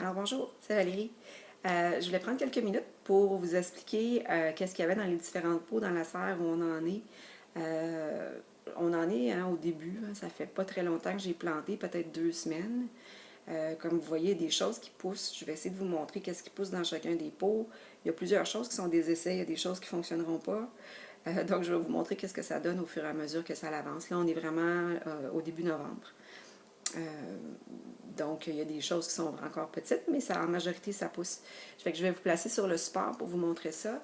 Alors bonjour, c'est Valérie. Je voulais prendre quelques minutes pour vous expliquer qu'est-ce qu'il y avait dans les différentes pots dans la serre où on en est. On en est au début, ça fait pas très longtemps que j'ai planté, peut-être 2 semaines. Comme vous voyez, des choses qui poussent. Je vais essayer de vous montrer qu'est-ce qui pousse dans chacun des pots. Il y a plusieurs choses qui sont des essais, il y a des choses qui ne fonctionneront pas. Donc je vais vous montrer qu'est-ce que ça donne au fur et à mesure que ça avance. Là, on est vraiment au début novembre. Donc, il y a des choses qui sont encore petites, mais ça, en majorité, ça pousse. Fait que je vais vous placer sur le support pour vous montrer ça.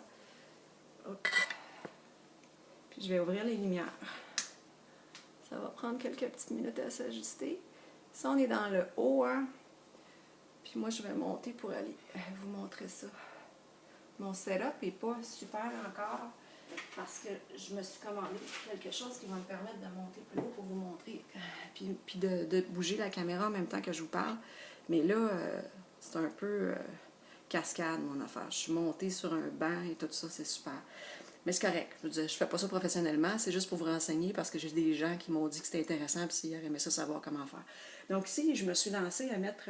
Hop. Puis je vais ouvrir les lumières. Ça va prendre quelques petites minutes à s'ajuster. Ça, on est dans le haut, hein? Puis moi, je vais monter pour aller vous montrer ça. Mon setup n'est pas super encore parce que je me suis commandé quelque chose qui va me permettre de monter plus haut pour vous montrer. Puis de bouger la caméra en même temps que je vous parle. Mais là, c'est un peu cascade, mon affaire. Je suis montée sur un banc et tout ça, c'est super. Mais c'est correct. Je veux dire, je fais pas ça professionnellement, c'est juste pour vous renseigner parce que j'ai des gens qui m'ont dit que c'était intéressant puis s'ils aimeraient ça savoir comment faire. Donc ici, je me suis lancée à mettre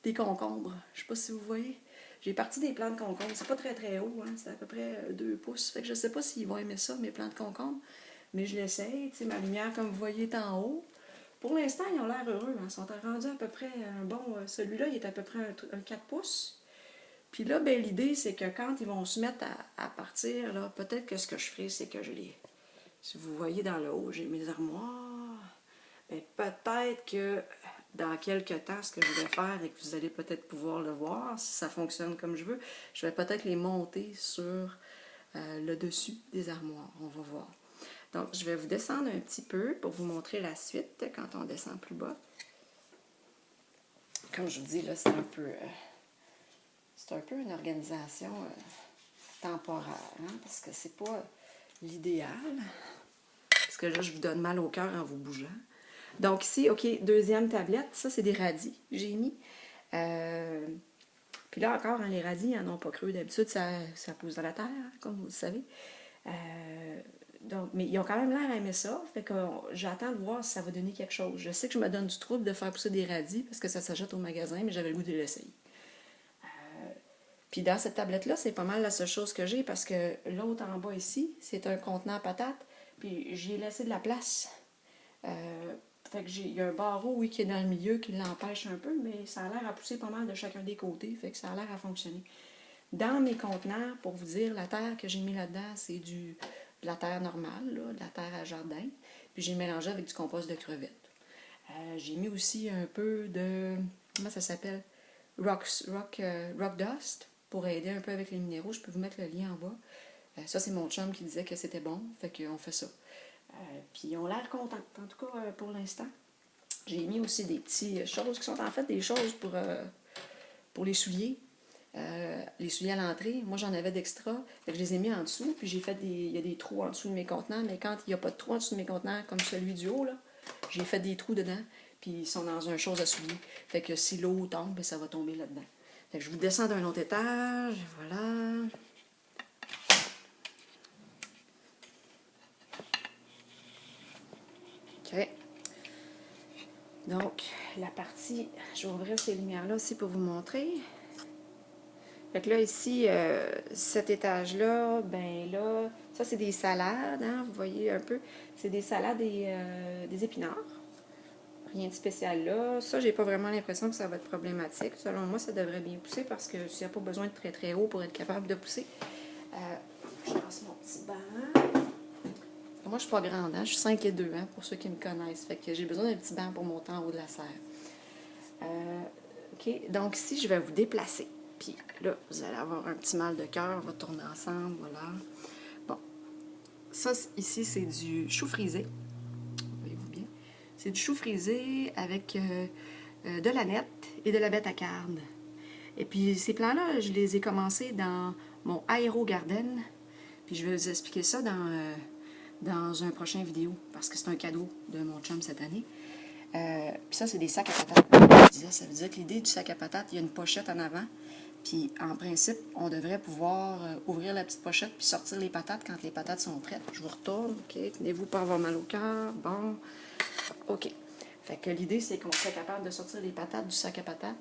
des concombres. Je sais pas si vous voyez. J'ai parti des plants de concombres. C'est pas très très haut, hein? C'est à peu près 2 pouces. Fait que je sais pas s'ils vont aimer ça, mes plants de concombres. Mais je l'essaye. Tu sais, ma lumière, comme vous voyez, est en haut. Pour l'instant, ils ont l'air heureux. Hein? Ils sont rendus à peu près un bon... celui-là, il est à peu près un 4 pouces. Puis là, ben, l'idée, c'est que quand ils vont se mettre à partir, là, peut-être que ce que je ferai, c'est que je les... Si vous voyez dans le haut, j'ai mes armoires. Ben, peut-être que dans quelques temps, ce que je vais faire et que vous allez peut-être pouvoir le voir, si ça fonctionne comme je veux, je vais peut-être les monter sur le dessus des armoires. On va voir. Donc, je vais vous descendre un petit peu pour vous montrer la suite quand on descend plus bas. Comme je vous dis, là, c'est un peu une organisation temporaire, hein, parce que c'est pas l'idéal. Parce que là, je vous donne mal au cœur en vous bougeant. Donc ici, OK, deuxième tablette, ça c'est des radis que j'ai mis. Puis là encore, hein, les radis, ils n'en ont pas creux. D'habitude, ça pousse dans la terre, hein, comme vous le savez. Donc, mais ils ont quand même l'air à aimer ça. Fait que j'attends de voir si ça va donner quelque chose. Je sais que je me donne du trouble de faire pousser des radis parce que ça s'achète au magasin, mais j'avais le goût de l'essayer. Puis dans cette tablette-là, c'est pas mal la seule chose que j'ai parce que l'autre en bas ici, c'est un contenant à patates. Puis j'y ai laissé de la place. Fait que il y a un barreau, oui, qui est dans le milieu, qui l'empêche un peu, mais ça a l'air à pousser pas mal de chacun des côtés. Fait que ça a l'air à fonctionner. Dans mes contenants, pour vous dire, la terre que j'ai mis là-dedans, c'est de la terre normale, là, de la terre à jardin. Puis j'ai mélangé avec du compost de crevettes. J'ai mis aussi un peu de... Comment ça s'appelle? Rock Dust pour aider un peu avec les minéraux. Je peux vous mettre le lien en bas. Ça, c'est mon chum qui disait que c'était bon. Fait qu'on fait ça. Puis ils ont l'air contents, en tout cas pour l'instant. J'ai mis aussi des petites choses qui sont en fait des choses pour les souliers. Les souliers à l'entrée, moi j'en avais d'extra, fait que je les ai mis en dessous, puis j'ai fait il y a des trous en dessous de mes contenants, mais quand il n'y a pas de trous en dessous de mes contenants, comme celui du haut, là, j'ai fait des trous dedans, puis ils sont dans un chose à soulier. Fait que si l'eau tombe, ben, ça va tomber là-dedans. Fait que je vous descends d'un autre étage, voilà. OK. Donc, la partie, je vais ouvrir ces lumières-là aussi pour vous montrer. Fait que là, ici, cet étage-là, ben là, ça c'est des salades, hein, vous voyez un peu. C'est des salades et des épinards. Rien de spécial là. Ça, j'ai pas vraiment l'impression que ça va être problématique. Selon moi, ça devrait bien pousser parce que s'il n'y a pas besoin de très très haut pour être capable de pousser. Je passe mon petit banc. Moi, je suis pas grande, hein? Je suis 5 et 2, hein, pour ceux qui me connaissent. Fait que j'ai besoin d'un petit banc pour monter en haut de la serre. OK, donc ici, je vais vous déplacer. Puis là, vous allez avoir un petit mal de cœur. On va tourner ensemble, voilà. Bon, ça, ici, c'est du chou frisé. Voyez-vous bien? C'est du chou frisé avec de la nette et de la bête à carne. Et puis, ces plants-là, je les ai commencés dans mon Aero Garden. Puis, je vais vous expliquer ça dans un prochain vidéo, parce que c'est un cadeau de mon chum cette année. Puis ça, c'est des sacs à patates. Ça veut dire que l'idée du sac à patates, il y a une pochette en avant. Puis, en principe, on devrait pouvoir ouvrir la petite pochette puis sortir les patates quand les patates sont prêtes. Je vous retourne. OK, tenez-vous pas avoir mal au cœur. Bon. OK. Fait que l'idée, c'est qu'on soit capable de sortir les patates du sac à patates,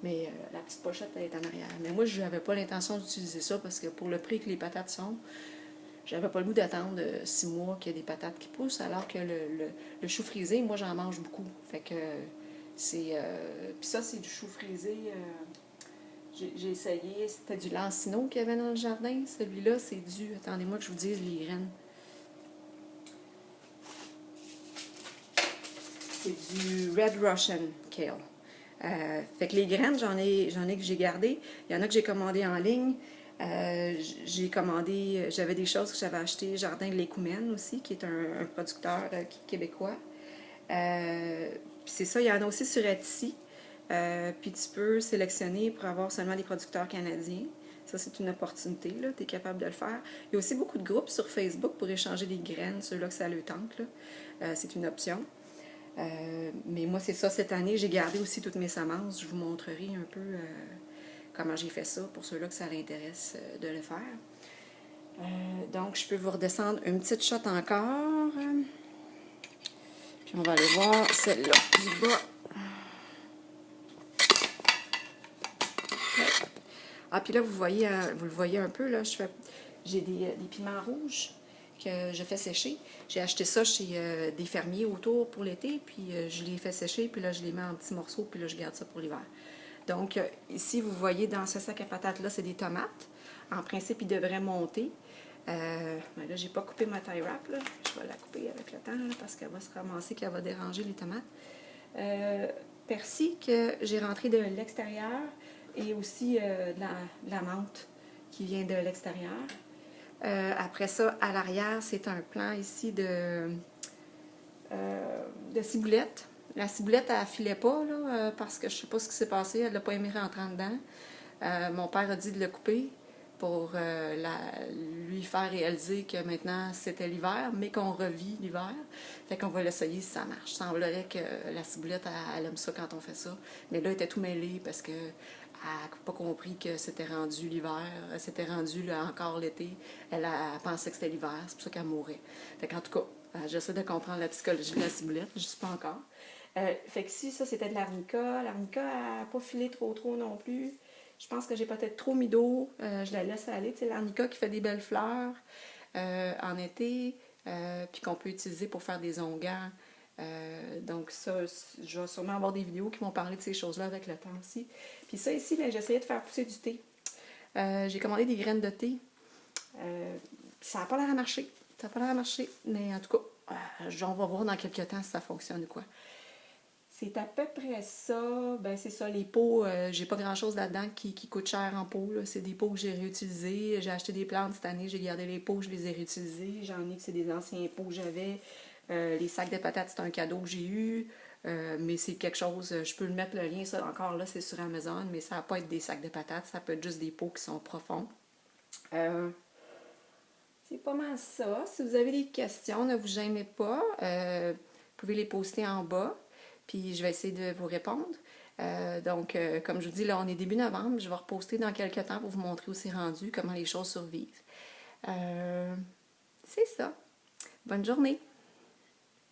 mais la petite pochette, elle est en arrière. Mais moi, je n'avais pas l'intention d'utiliser ça parce que pour le prix que les patates sont, j'avais pas le goût d'attendre 6 mois qu'il y ait des patates qui poussent, alors que le chou frisé, moi, j'en mange beaucoup. Fait que c'est... Puis ça, c'est du chou frisé... j'ai essayé, c'était du Lancino qu'il y avait dans le jardin. Celui-là, c'est du... Attendez-moi que je vous dise les graines. C'est du Red Russian Kale. Fait que les graines, j'en ai que j'ai gardées. Il y en a que j'ai commandées en ligne. J'ai commandé, j'avais des choses que j'avais achetées, Jardin de l'Écoumène aussi, qui est un producteur québécois. Puis c'est ça, il y en a aussi sur Etsy. Puis tu peux sélectionner pour avoir seulement des producteurs canadiens. Ça, c'est une opportunité, là. Tu es capable de le faire. Il y a aussi beaucoup de groupes sur Facebook pour échanger des graines, ceux-là que ça le tente, là. C'est une option. Mais moi, c'est ça, cette année, j'ai gardé aussi toutes mes semences. Je vous montrerai un peu comment j'ai fait ça pour ceux-là que ça l'intéresse de le faire. Donc, je peux vous redescendre une petite shot encore. Puis on va aller voir celle-là du bas. Ah, puis là, vous le voyez un peu, là, j'ai des piments rouges que je fais sécher. J'ai acheté ça chez des fermiers autour pour l'été, puis je les fais sécher, puis là, je les mets en petits morceaux, puis là, je garde ça pour l'hiver. Donc, ici, vous voyez, dans ce sac à patates-là, c'est des tomates. En principe, ils devraient monter. Ben là, j'ai pas coupé ma tie wrap, là. Je vais la couper avec le temps, là, parce qu'elle va se ramasser, qu'elle va déranger les tomates. Persil que j'ai rentré de l'extérieur et aussi de la menthe qui vient de l'extérieur. Après ça, à l'arrière, c'est un plan ici de ciboulette. La ciboulette, elle ne filait pas, là, parce que je ne sais pas ce qui s'est passé. Elle n'a pas aimé rentrer en dedans. Mon père a dit de le couper pour lui faire réaliser que maintenant, c'était l'hiver, mais qu'on revit l'hiver. Fait qu'on va l'essayer si ça marche. Il semblerait que la ciboulette, elle aime ça quand on fait ça. Mais là, elle était tout mêlée parce que elle n'a pas compris que c'était rendu l'hiver, c'était rendu là, encore l'été. Elle pensait que c'était l'hiver, c'est pour ça qu'elle mourait. Fait qu'en tout cas, j'essaie de comprendre la psychologie de la ciboulette, je ne sais pas encore. Fait que si ça, c'était de l'arnica. L'arnica n'a pas filé trop non plus. Je pense que j'ai peut-être trop mis d'eau. Je la laisse aller. Tu sais, l'arnica qui fait des belles fleurs en été, puis qu'on peut utiliser pour faire des onguents. Donc ça, je vais sûrement avoir des vidéos qui vont parler de ces choses-là avec le temps aussi. Puis ça ici, j'ai essayé de faire pousser du thé. J'ai commandé des graines de thé. Ça n'a pas l'air à marcher. Ça n'a pas l'air à marcher. Mais en tout cas, on va voir dans quelques temps si ça fonctionne ou quoi. C'est à peu près ça. Ben c'est ça, les pots, j'ai pas grand-chose là-dedans qui coûte cher en pots. C'est des pots que j'ai réutilisés. J'ai acheté des plantes cette année, j'ai gardé les pots, je les ai réutilisés. J'en ai que c'est des anciens pots que j'avais. Les sacs de patates, c'est un cadeau que j'ai eu. Mais c'est quelque chose, je peux le mettre le lien, ça encore là, c'est sur Amazon, mais ça va pas être des sacs de patates, ça peut être juste des pots qui sont profonds. C'est pas mal ça. Si vous avez des questions, ne vous gênez pas. Vous pouvez les poster en bas, puis je vais essayer de vous répondre. Donc, comme je vous dis, là, on est début novembre. Je vais reposter dans quelques temps pour vous montrer où c'est rendu, comment les choses survivent. C'est ça. Bonne journée!